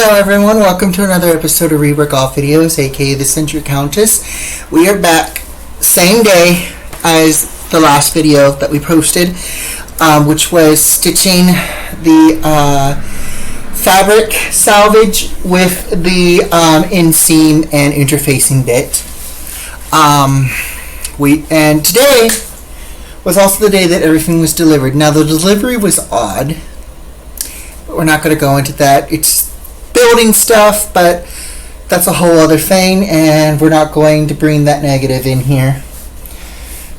Hello everyone, welcome to another episode of Rework All Videos, aka The Century Countess. We are back, same day as the last video that we posted, which was stitching the fabric salvage with the inseam and interfacing bit. And today was also the day that everything was delivered. Now the delivery was odd, but we're not going to go into that. It's building stuff, but that's a whole other thing, and we're not going to bring that negative in here.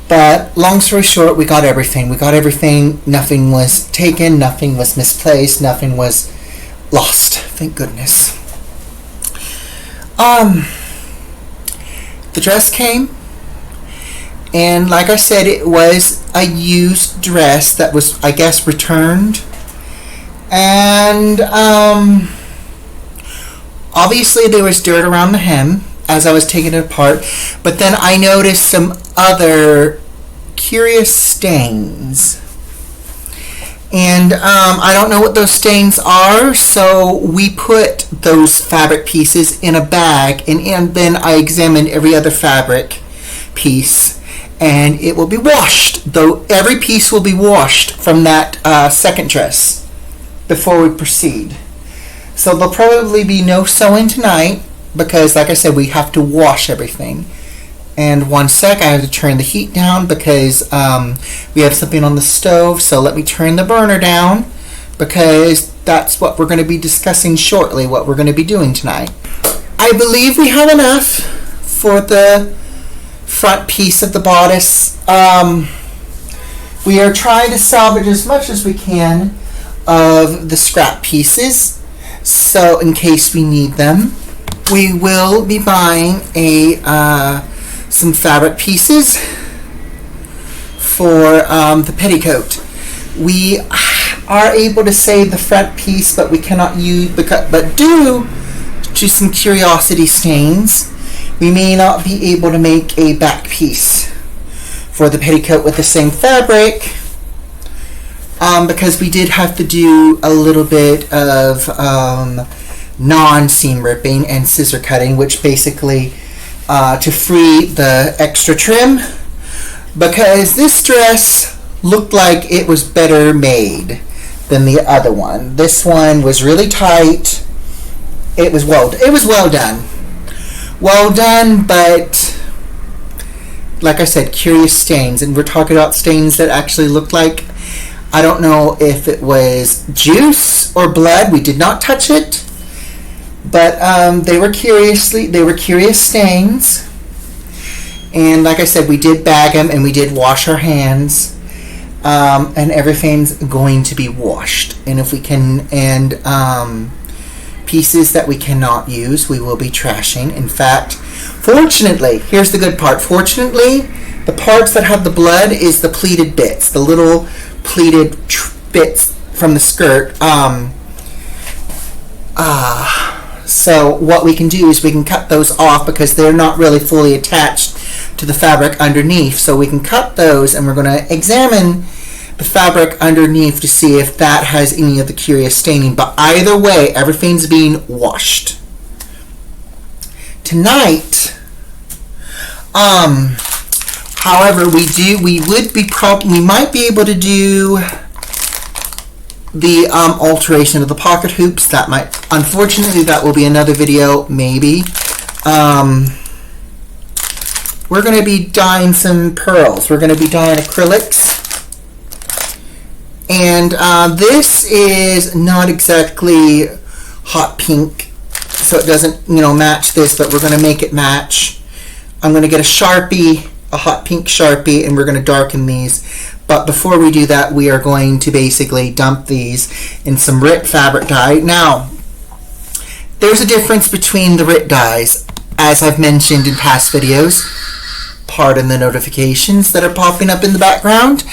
But long story short, we got everything. Nothing was taken, nothing was misplaced, nothing was lost. Thank goodness. The dress came, and like I said, it was a used dress that was, I guess, returned. And obviously there was dirt around the hem as I was taking it apart, but then I noticed some other curious stains. And I don't know what those stains are, so we put those fabric pieces in a bag, and then I examined every other fabric piece, and it will be washed, though every piece will be washed from that second dress before we proceed. So there'll probably be no sewing tonight because, like I said, we have to wash everything. And one sec, I have to turn the heat down because we have something on the stove. So let me turn the burner down because that's what we're going to be discussing shortly, what we're going to be doing tonight. I believe we have enough for the front piece of the bodice. We are trying to salvage as much as we can of the scrap pieces, so in case we need them. We will be buying some fabric pieces for the petticoat. We are able to save the front piece, but we cannot use, but due to some curiosity stains, we may not be able to make a back piece for the petticoat with the same fabric, because we did have to do a little bit of non-seam ripping and scissor cutting, which basically to free the extra trim, because this dress looked like it was better made than the other one. This one was really tight. It was well done. Well done, but like I said, curious stains, and we're talking about stains that actually looked like, I don't know if it was juice or blood. We did not touch it, but they were curious stains. And like I said, we did bag them and we did wash our hands, and everything's going to be washed. And if we can, and pieces that we cannot use, we will be trashing. In fact, fortunately, here's the good part. Fortunately, the parts that have the blood is the pleated bits, the little pleated bits from the skirt. So what we can do is we can cut those off because they're not really fully attached to the fabric underneath. So we can cut those, and we're going to examine the fabric underneath to see if that has any of the curious staining. But either way, everything's being washed. Tonight, however, we might be able to do the alteration of the pocket hoops. Unfortunately, that will be another video, maybe. We're going to be dyeing some pearls. We're going to be dyeing acrylics. And this is not exactly hot pink, so it doesn't, match this, but we're going to make it match. I'm going to get a Sharpie, a hot pink Sharpie, and we're going to darken these. But before we do that, we are going to basically dump these in some RIT fabric dye. Now, there's a difference between the RIT dyes, as I've mentioned in past videos. Pardon the notifications that are popping up in the background.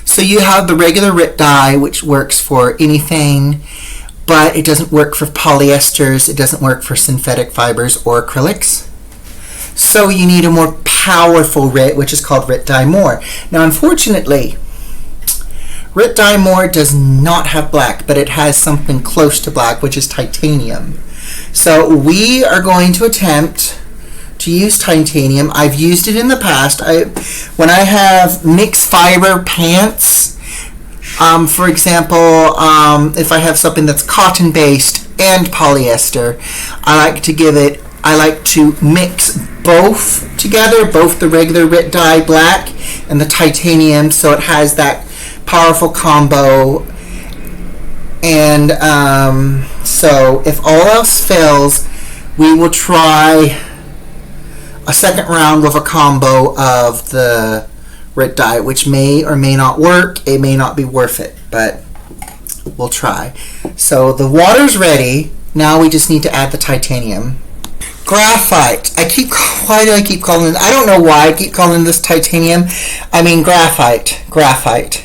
So you have the regular RIT dye, which works for anything, but it doesn't work for polyesters, it doesn't work for synthetic fibers or acrylics. So you need a more powerful RIT, which is called RIT dye more. Now, unfortunately, Rit Dye More does not have black, but it has something close to black, which is titanium. So we are going to attempt to use titanium. I've used it in the past. When I have mixed fiber pants, for example, if I have something that's cotton based and polyester, I like to mix both together, both the regular Rit Dye black and the titanium, so it has that powerful combo. And so if all else fails, we will try a second round with a combo of the Rit Dye, which may or may not work. It may not be worth it, but we'll try. So the water's ready. Now we just need to add the titanium. Graphite. Why do I keep calling it? I don't know why I keep calling this titanium. I mean graphite. Graphite.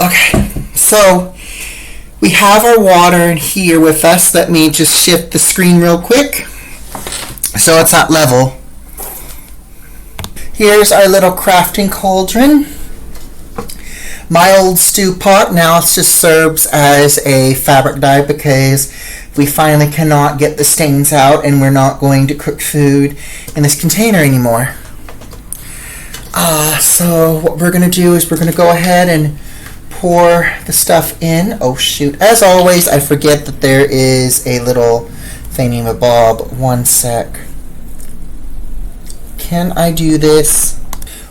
Okay, so we have our water in here with us. Let me just shift the screen real quick so it's at level. Here's our little crafting cauldron. My old stew pot now just serves as a fabric dye because we finally cannot get the stains out and we're not going to cook food in this container anymore. So what we're going to do is we're going to go ahead and pour the stuff in. Oh shoot, as always I forget that there is a little thingamabob. One sec. Can I do this?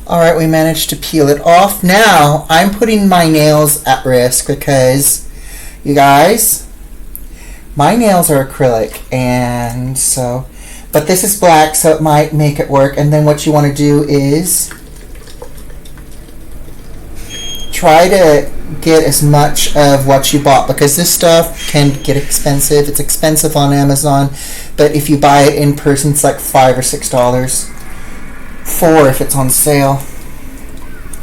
Alright, we managed to peel it off. Now I'm putting my nails at risk because, you guys, my nails are acrylic, and so, but this is black, so it might make it work. And then what you want to do is try to get as much of what you bought, because this stuff can get expensive. It's expensive on Amazon, but if you buy it in person, it's like $5 or $6. $4 if it's on sale.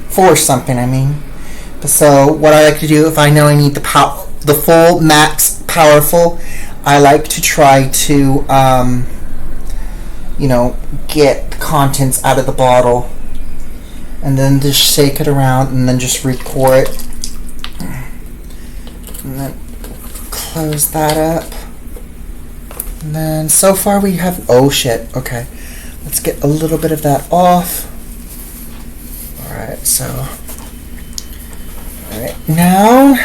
$4 something, I mean. So what I like to do, if I know I need the full max powerful, I like to try to get the contents out of the bottle and then just shake it around and then just re-pour it and then close that up. And then so far we have, oh shit, okay, let's get a little bit of that off. Alright, so alright, now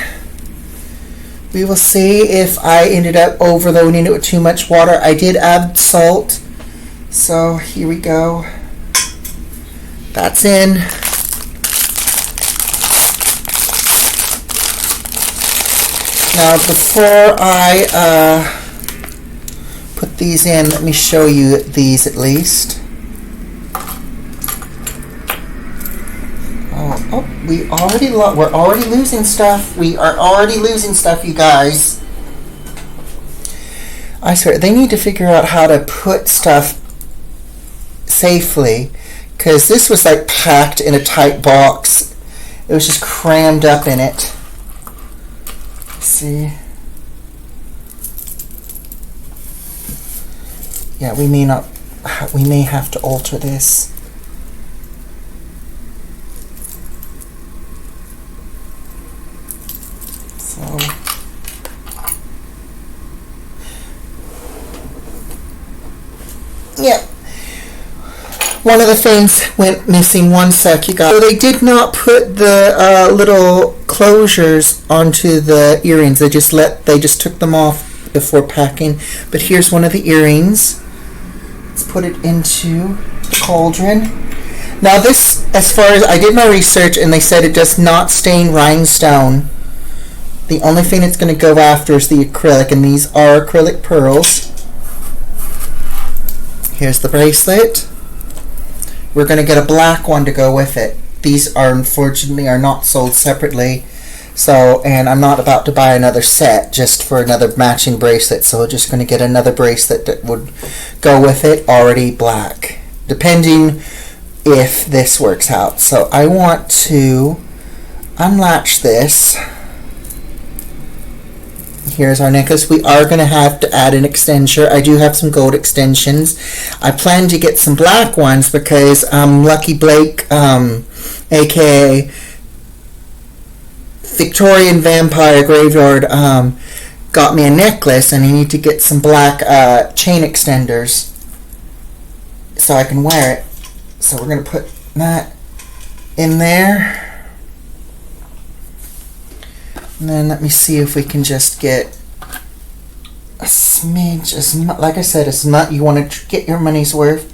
we will see if I ended up overloading it with too much water. I did add salt, so here we go. That's in. Now before I put these in, let me show you these at least. Oh, we're already losing stuff. We are already losing stuff, you guys. I swear, they need to figure out how to put stuff safely, because this was like packed in a tight box. It was just crammed up in it. Let's see. Yeah, we may have to alter this. So yeah, one of the things went missing. One sec, you guys. So they did not put the little closures onto the earrings. They just took them off before packing. But here's one of the earrings. Let's put it into the cauldron. Now this, as far as I did my research, and they said it does not stain rhinestone. The only thing it's going to go after is the acrylic, and these are acrylic pearls. Here's the bracelet. We're going to get a black one to go with it. These are unfortunately not sold separately. So, and I'm not about to buy another set just for another matching bracelet. So we're just going to get another bracelet that would go with it, already black, depending if this works out. So I want to unlatch this. Here's our necklace. We are going to have to add an extension. I do have some gold extensions. I plan to get some black ones because Lucky Blake, aka Victorian vampire graveyard got me a necklace, and I need to get some black chain extenders so I can wear it. So we're going to put that in there. And then let me see if we can just get a smidge, like I said, as much you want to get your money's worth.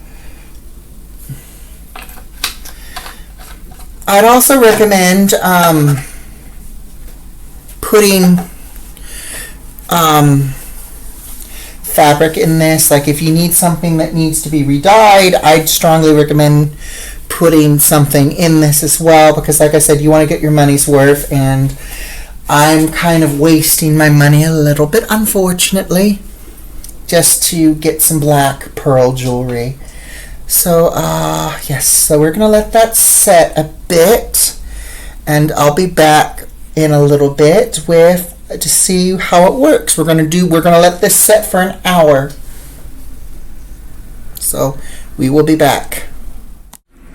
I'd also recommend putting fabric in this. Like if you need something that needs to be re-dyed, I'd strongly recommend putting something in this as well, because like I said, you want to get your money's worth, and I'm kind of wasting my money a little bit, unfortunately, just to get some black pearl jewelry. So, yes, so we're going to let that set a bit, and I'll be back in a little bit to see how it works. We're going to let this set for an hour. So, we will be back.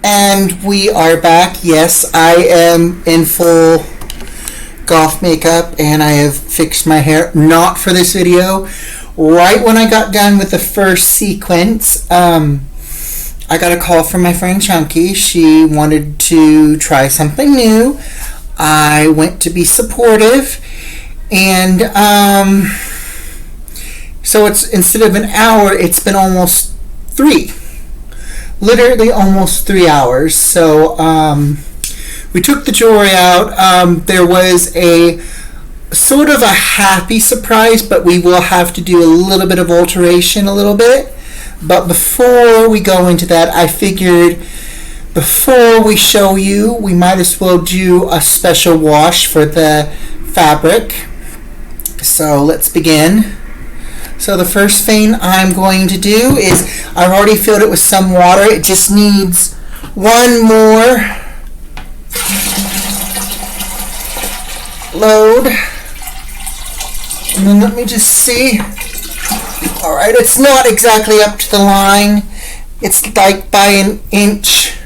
And we are back. Yes, I am in full golf makeup, and I have fixed my hair, not for this video. Right when I got done with the first sequence, I got a call from my friend Chunky. She wanted to try something new. I went to be supportive, and so it's, instead of an hour, it's been almost 3. Literally almost 3 hours. So we took the jewelry out. There was a sort of a happy surprise, but we will have to do a little bit of alteration a little bit. But before we go into that, I figured before we show you, we might as well do a special wash for the fabric. So let's begin. So the first thing I'm going to do is, I've already filled it with some water. It just needs one more load. And then let me just see. Alright, it's not exactly up to the line. It's like by an inch.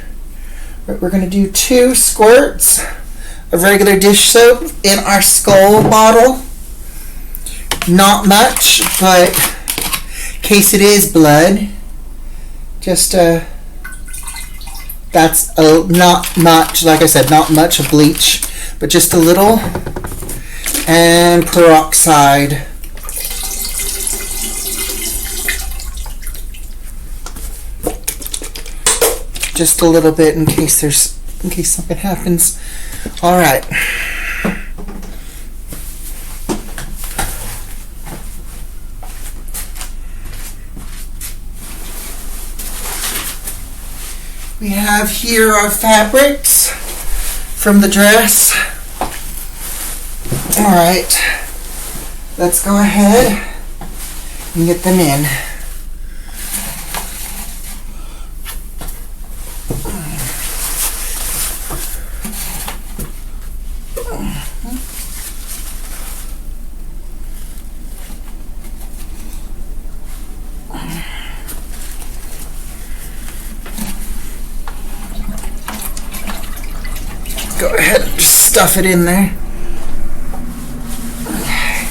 We're going to do 2 squirts of regular dish soap in our Skull bottle. Not much, but in case it is blood, just that's not much. Like I said, not much of bleach, but just a little, and peroxide. Just a little bit in case something happens. All right. We have here our fabrics from the dress. All right, let's go ahead and get them in. Go ahead and just stuff it in there. Okay.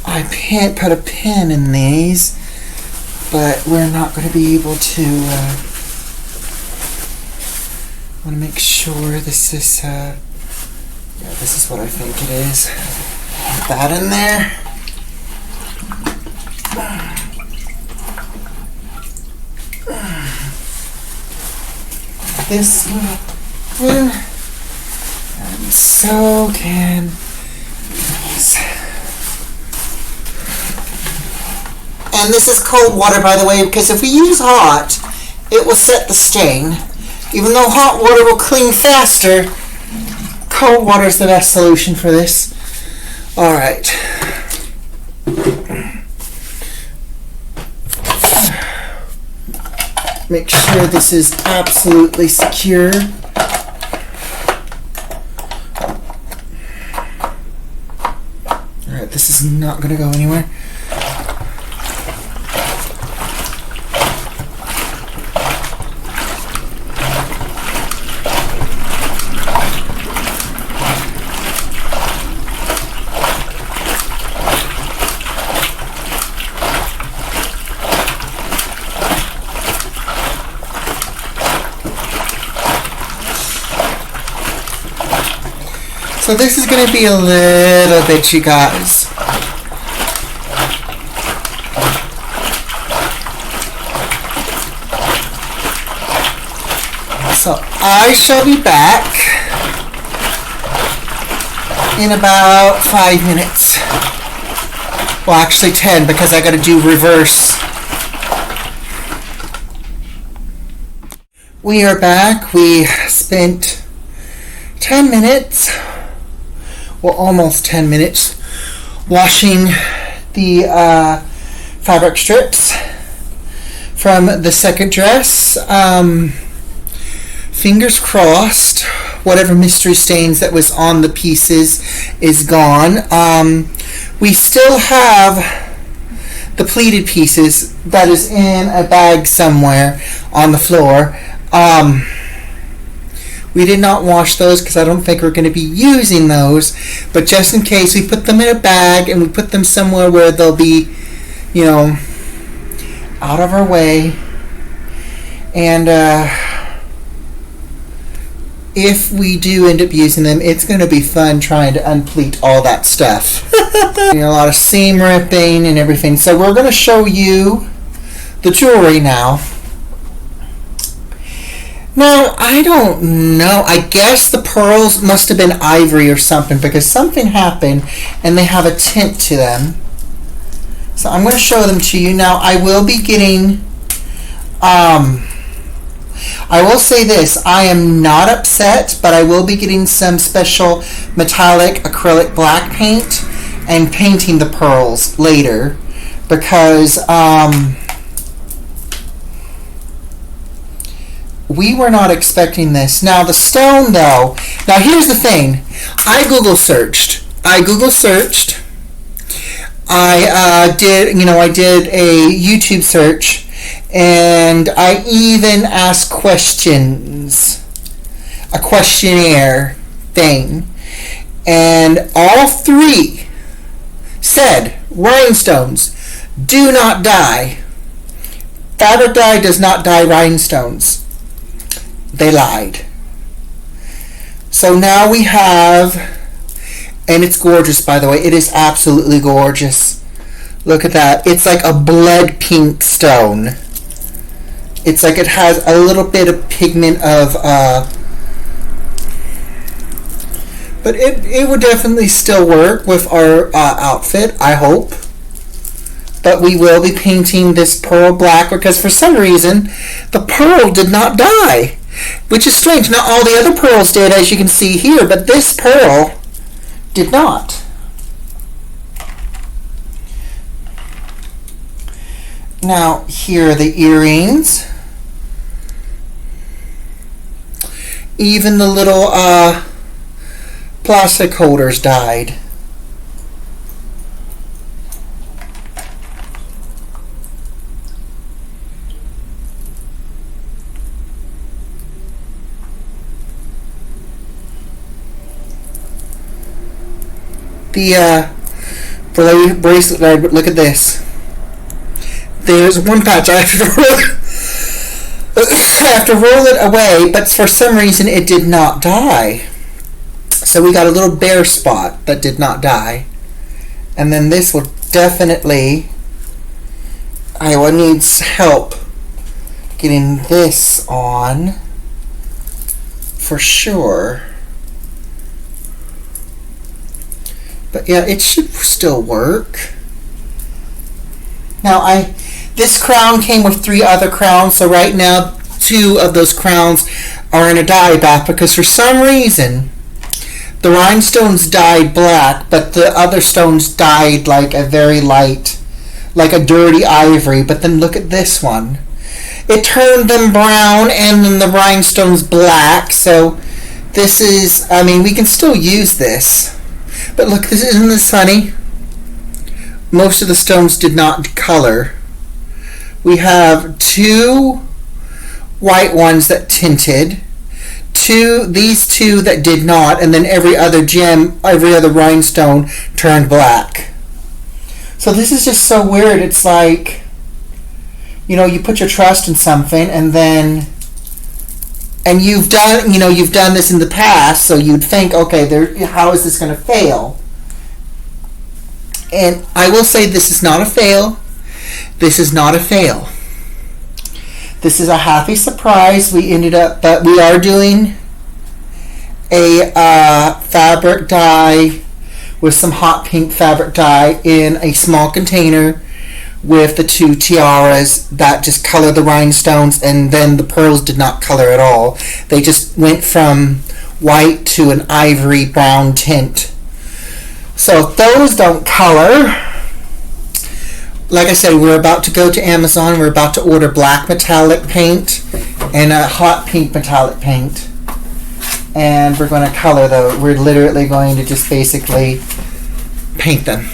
I can't put a pin in these, but we're not going to be able to. I want to make sure this is. Yeah, this is what I think it is. Put that in there. This one. And so can these. And this is cold water, by the way, because if we use hot, it will set the stain. Even though hot water will clean faster, cold water is the best solution for this. All right. Make sure this is absolutely secure. All right, this is not going to go anywhere. So this is going to be a little bit, you guys. So I shall be back in about 5 minutes. Well, actually 10, because I got to do reverse. We are back. We spent 10 minutes, well, almost 10 minutes, washing the fabric strips from the second dress. Fingers crossed, whatever mystery stains that was on the pieces is gone. We still have the pleated pieces that is in a bag somewhere on the floor. We did not wash those because I don't think we're going to be using those, but just in case, we put them in a bag and we put them somewhere where they'll be, you know, out of our way. And if we do end up using them, it's going to be fun trying to unpleat all that stuff. You know, a lot of seam ripping and everything. So we're going to show you the jewelry now. Now, I don't know. I guess the pearls must have been ivory or something, because something happened and they have a tint to them. So I'm going to show them to you. Now, I will be getting... I will say this, I am not upset, but I will be getting some special metallic acrylic black paint and painting the pearls later, because we were not expecting this. Now the stone though, now here's the thing, I Google searched. I did a YouTube search, and I even asked questions, a questionnaire thing, and all three said rhinestones do not dye. Fabric dye does not dye rhinestones. They lied. So now we have, and it's gorgeous, by the way. It is absolutely gorgeous. Look at that. It's like a blood pink stone. It's like it has a little bit of pigment of, but it would definitely still work with our outfit, I hope. But we will be painting this pearl black because for some reason the pearl did not dye, which is strange. Not all the other pearls did, as you can see here, but this pearl did not. Now, here are the earrings. Even the little plastic holders dyed. The bracelet, look at this. There's one patch. I have to roll it away, but for some reason it did not dye. So we got a little bare spot that did not dye. And then this will definitely, Iowa needs help getting this on for sure. But yeah, it should still work. Now this crown came with 3 other crowns, so right now 2 of those crowns are in a dye bath because for some reason the rhinestones dyed black, but the other stones dyed like a very light, like a dirty ivory. But then look at this one. It turned them brown and then the rhinestones black, so this is, I mean, we can still use this. But look, isn't this funny? Most of the stones did not color. We have 2 white ones that tinted, these 2 that did not, and then every other gem, every other rhinestone turned black. So this is just so weird. It's like, you know, you put your trust in something and then and you've done this in the past, so you'd think, okay, how is this going to fail? And I will say this is not a fail. This is not a fail. This is a happy surprise. But we are doing a fabric dye with some hot pink fabric dye in a small container with the 2 tiaras that just color the rhinestones, and then the pearls did not color at all. They just went from white to an ivory brown tint. So those don't color. Like I said, we're about to go to Amazon. We're about to order black metallic paint and a hot pink metallic paint. And we're going to color those. We're literally going to just basically paint them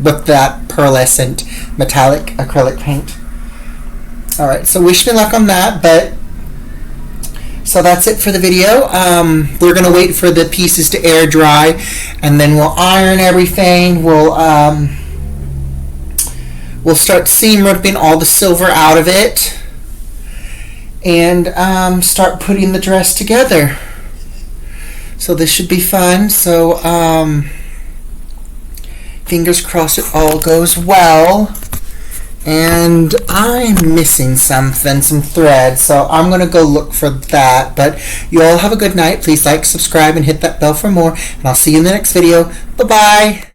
with that pearlescent metallic acrylic paint. Alright, so wish me luck on that. But so that's it for the video. We're going to wait for the pieces to air dry, and then we'll iron everything. We'll start seam ripping all the silver out of it and start putting the dress together. So this should be fun. So fingers crossed it all goes well. And I'm missing some thread, so I'm going to go look for that. But you all have a good night. Please like, subscribe, and hit that bell for more. And I'll see you in the next video. Bye-bye.